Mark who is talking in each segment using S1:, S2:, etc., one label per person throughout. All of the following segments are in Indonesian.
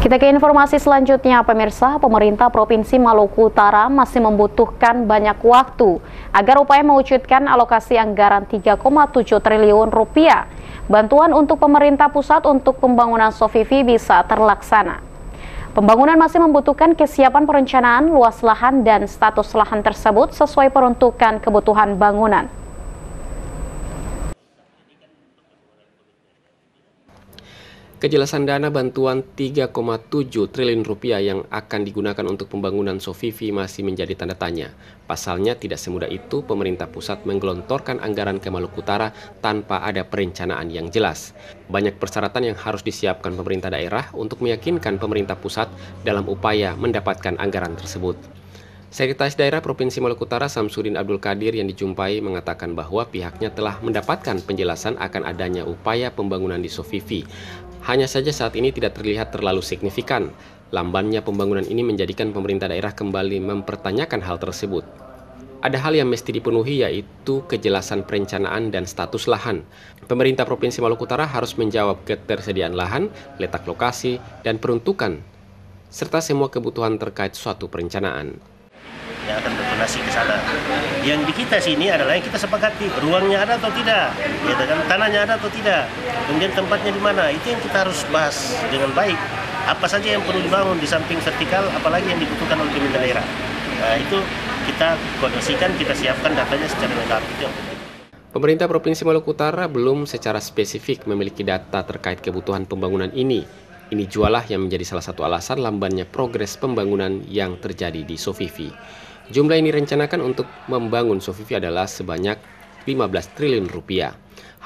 S1: Kita ke informasi selanjutnya, pemirsa. Pemerintah Provinsi Maluku Utara masih membutuhkan banyak waktu agar upaya mewujudkan alokasi anggaran 3,7 triliun rupiah bantuan untuk pemerintah pusat untuk pembangunan SOFIVI bisa terlaksana. Pembangunan masih membutuhkan kesiapan perencanaan luas lahan dan status lahan tersebut sesuai peruntukan kebutuhan bangunan.
S2: Kejelasan dana bantuan 3,7 triliun rupiah yang akan digunakan untuk pembangunan SOFIVI masih menjadi tanda tanya. Pasalnya tidak semudah itu pemerintah pusat menggelontorkan anggaran ke Maluku Utara tanpa ada perencanaan yang jelas. Banyak persyaratan yang harus disiapkan pemerintah daerah untuk meyakinkan pemerintah pusat dalam upaya mendapatkan anggaran tersebut. Sekretaris Daerah Provinsi Maluku Utara Samsudin Abdul Qadir yang dijumpai mengatakan bahwa pihaknya telah mendapatkan penjelasan akan adanya upaya pembangunan di SOFIVI. Hanya saja saat ini tidak terlihat terlalu signifikan. Lambannya pembangunan ini menjadikan pemerintah daerah kembali mempertanyakan hal tersebut. Ada hal yang mesti dipenuhi, yaitu kejelasan perencanaan dan status lahan. Pemerintah Provinsi Maluku Utara harus menjawab ketersediaan lahan, letak lokasi, dan peruntukan, serta semua kebutuhan terkait suatu perencanaan.
S3: Yang akan berdonasi ke sana. Yang di kita sini adalah yang kita sepakati, ruangnya ada atau tidak, ya kan, tanahnya ada atau tidak, kemudian tempatnya di mana, itu yang kita harus bahas dengan baik. Apa saja yang perlu dibangun di samping vertikal, apalagi yang dibutuhkan oleh pemerintah daerah. Nah, itu kita koordinasikan, kita siapkan datanya secara lengkap. Itu yang penting.
S2: Pemerintah Provinsi Maluku Utara belum secara spesifik memiliki data terkait kebutuhan pembangunan ini. Ini jualah yang menjadi salah satu alasan lambannya progres pembangunan yang terjadi di SOFIVI. Jumlah ini rencanakan untuk membangun SOFIVI adalah sebanyak 15 triliun rupiah.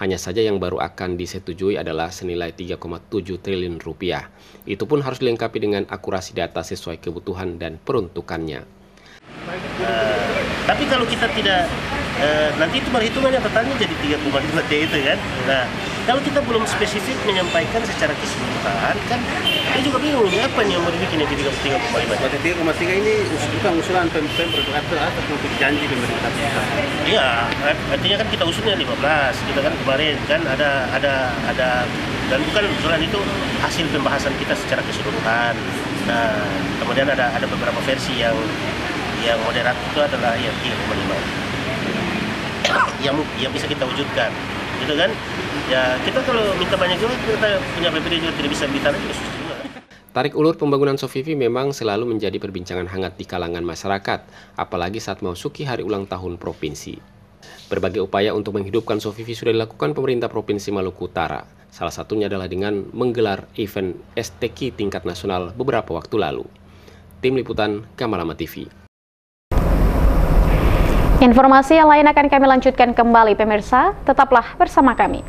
S2: Hanya saja yang baru akan disetujui adalah senilai 3,7 triliun rupiah. Itu pun harus dilengkapi dengan akurasi data sesuai kebutuhan dan peruntukannya.
S3: Tapi kalau kita tidak, nanti itu perhitungannya totalnya jadi 3,5 T itu kan. Nah, kalau kita belum spesifik menyampaikan secara keseluruhan, kan dia juga bingung apa nih yang mau dibikin yang 3,5.
S4: Berarti 3,3 ini bukan usulan Pemprov atas untuk janji pemerintah pusat.
S3: Iya, artinya kan kita usulnya 15. Kita kan kemarin kan ada dan bukan usulan itu hasil pembahasan kita secara keseluruhan. Nah, kemudian ada beberapa versi yang moderat itu adalah yang 3,5 yang bisa kita wujudkan, gitu kan? Ya kita kalau minta banyak juga, kita punya PPD juga tidak bisa beli tanah juga susah juga.
S2: Tarik ulur pembangunan SOFIVI memang selalu menjadi perbincangan hangat di kalangan masyarakat, apalagi saat memasuki hari ulang tahun provinsi. Berbagai upaya untuk menghidupkan SOFIVI sudah dilakukan pemerintah Provinsi Maluku Utara. Salah satunya adalah dengan menggelar event STQ tingkat nasional beberapa waktu lalu. Tim Liputan Gamalama TV.
S1: Informasi yang lain akan kami lanjutkan kembali, pemirsa. Tetaplah bersama kami.